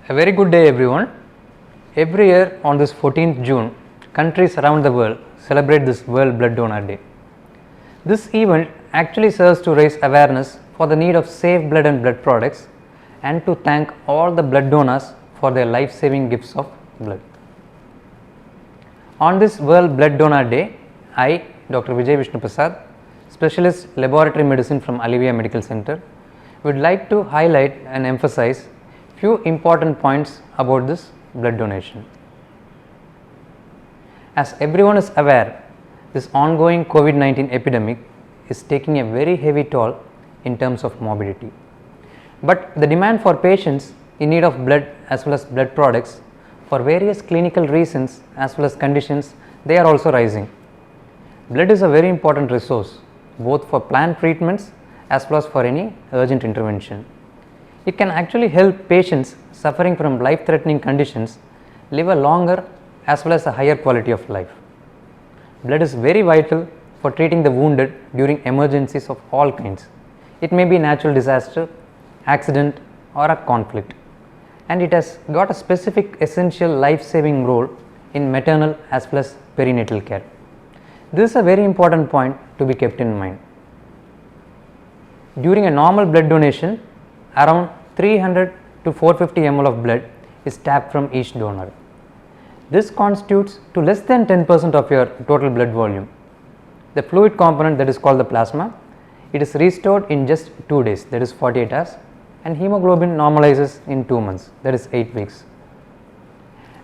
A very good day everyone. Every year on this 14th June, countries around the world celebrate this World Blood Donor Day. This event actually serves to raise awareness for the need of safe blood and blood products and to thank all the blood donors for their life-saving gifts of blood. On this World Blood Donor Day, I, Dr. Vijay Vishnu Prasad, Specialist Laboratory Medicine from Alivia Medical Center, would like to highlight and emphasize few important points about this blood donation. As everyone is aware, this ongoing COVID-19 epidemic is taking a very heavy toll in terms of morbidity. But the demand for patients in need of blood as well as blood products for various clinical reasons as well as conditions, they are also rising. Blood is a very important resource both for planned treatments as well as for any urgent intervention. It can actually help patients suffering from life-threatening conditions live a longer as well as a higher quality of life. Blood is very vital for treating the wounded during emergencies of all kinds. It may be natural disaster, accident or a conflict, and it has got a specific essential life-saving role in maternal as well as perinatal care. This is a very important point to be kept in mind. During a normal blood donation, around 300 to 450 ml of blood is tapped from each donor. This constitutes to less than 10% of your total blood volume. The fluid component, that is called the plasma, it is restored in just 2 days, that is 48 hours, and hemoglobin normalizes in 2 months, that is 8 weeks.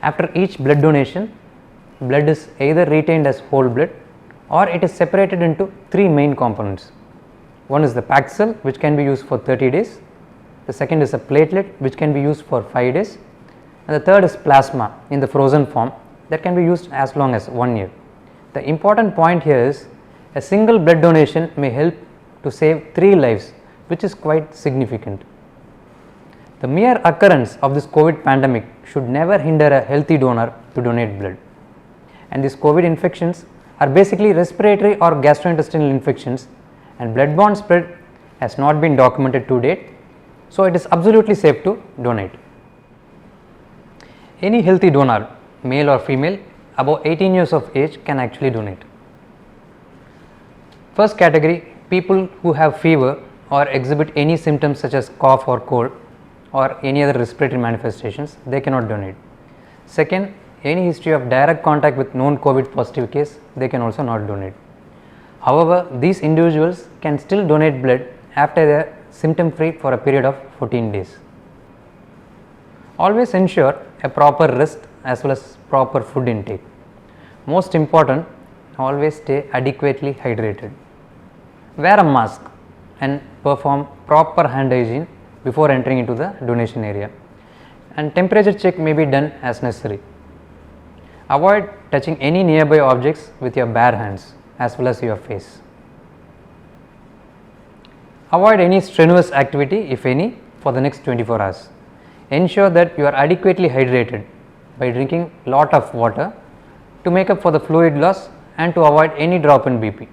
After each blood donation, blood is either retained as whole blood or it is separated into 3 main components. One is the packed cell, which can be used for 30 days. The second is a platelet, which can be used for 5 days. And the third is plasma in the frozen form that can be used as long as 1 year. The important point here is a single blood donation may help to save 3 lives, which is quite significant. The mere occurrence of this COVID pandemic should never hinder a healthy donor to donate blood. And these COVID infections are basically respiratory or gastrointestinal infections, and blood-borne spread has not been documented to date, so it is absolutely safe to donate. Any healthy donor, male or female, above 18 years of age can actually donate. First category, people who have fever or exhibit any symptoms such as cough or cold or any other respiratory manifestations, they cannot donate. Second, any history of direct contact with known COVID positive case, they can also not donate. However, these individuals can still donate blood after they are symptom free for a period of 14 days. Always ensure a proper rest as well as proper food intake. Most important, always stay adequately hydrated. Wear a mask and perform proper hand hygiene before entering into the donation area, and temperature check may be done as necessary. Avoid touching any nearby objects with your bare hands as well as your face. Avoid any strenuous activity, if any, for the next 24 hours. Ensure that you are adequately hydrated by drinking lot of water to make up for the fluid loss and to avoid any drop in BP.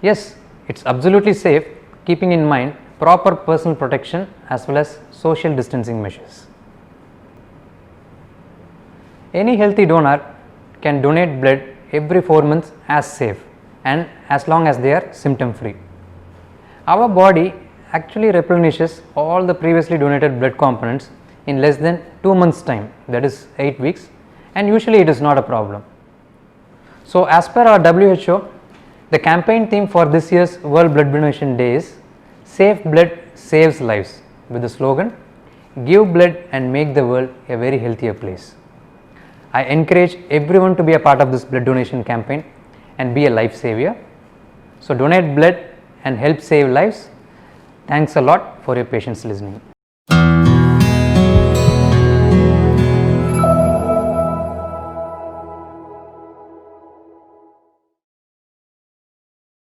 Yes, it's absolutely safe, keeping in mind proper personal protection as well as social distancing measures. Any healthy donor can donate blood every 4 months as safe and as long as they are symptom free. Our body actually replenishes all the previously donated blood components in less than 2 months time, that is 8 weeks, and usually it is not a problem. So as per our WHO, the campaign theme for this year's World Blood Donation Day is Safe Blood Saves Lives, with the slogan, give blood and make the world a very healthier place. I encourage everyone to be a part of this blood donation campaign and be a life savior. So donate blood and help save lives. Thanks a lot for your patience listening.